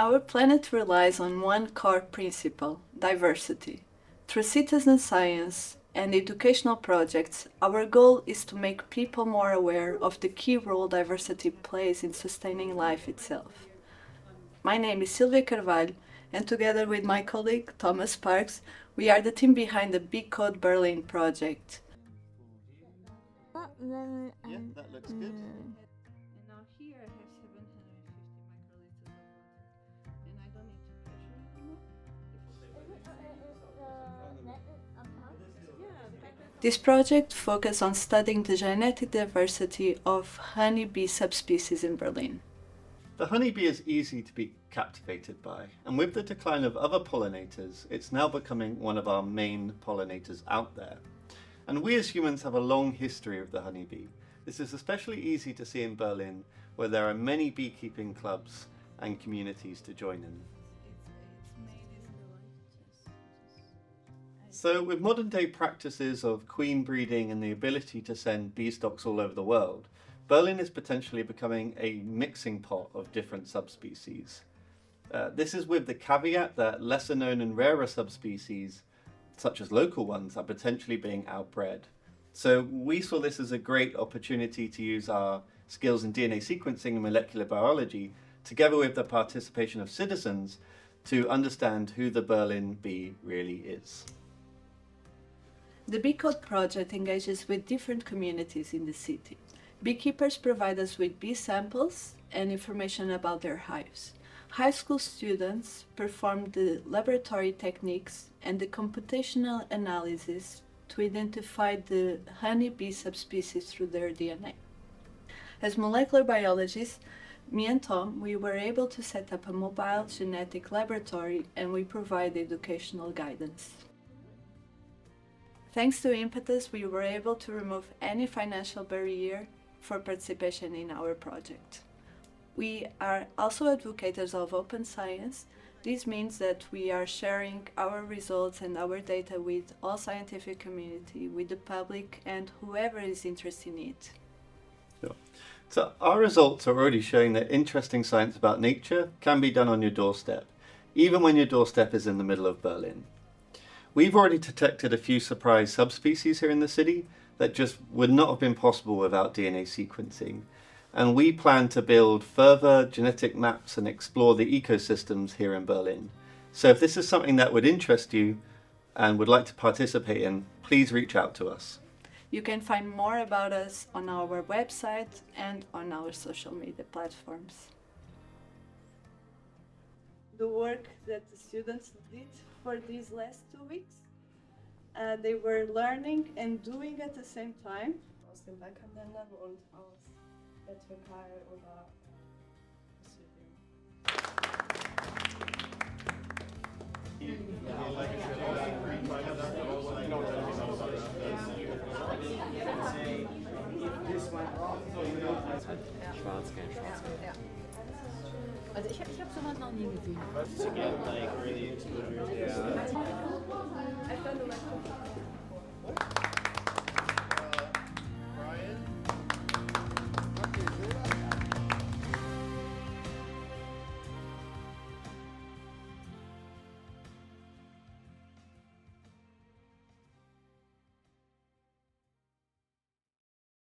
Our planet relies on one core principle, diversity. Through citizen science and educational projects, our goal is to make people more aware of the key role diversity plays in sustaining life itself. My name is Silvia Carvalho, and together with my colleague Thomas Parks, we are the team behind the Beecode Berlin project. Yeah, that looks good. And now here I have 750 microliters of water, and I don't need to pressure anymore. This project focuses on studying the genetic diversity of honeybee subspecies in Berlin. The honeybee is easy to be captivated by, and with the decline of other pollinators, it's now becoming one of our main pollinators out there. And we as humans have a long history of the honeybee. This is especially easy to see in Berlin, where there are many beekeeping clubs and communities to join in. So with modern day practices of queen breeding and the ability to send bee stocks all over the world, Berlin is potentially becoming a mixing pot of different subspecies. This is with the caveat that lesser known and rarer subspecies, such as local ones, are potentially being outbred. So we saw this as a great opportunity to use our skills in DNA sequencing and molecular biology, together with the participation of citizens, to understand who the Berlin bee really is. The Beecode project engages with different communities in the city. Beekeepers provide us with bee samples and information about their hives. High school students perform the laboratory techniques and the computational analysis to identify the honeybee subspecies through their DNA. As molecular biologists, me and Tom, we were able to set up a mobile genetic laboratory, and we provide educational guidance. Thanks to Impetus, we were able to remove any financial barrier for participation in our project. We are also advocates of open science. This means that we are sharing our results and our data with all scientific community, with the public, and whoever is interested in it. Sure. So our results are already showing that interesting science about nature can be done on your doorstep, even when your doorstep is in the middle of Berlin. We've already detected a few surprise subspecies here in the city that just would not have been possible without DNA sequencing. And we plan to build further genetic maps and explore the ecosystems here in Berlin. So if this is something that would interest you and would like to participate in, please reach out to us. You can find more about us on our website and on our social media platforms. The work that the students did for these last 2 weeks, they were learning and doing at the same time. Aus den Balkanländern und aus der Türkei oder Syrien. Schwarzgelb. Ja. Also ich habe sowas noch nie gesehen. To get like early exposure. I've done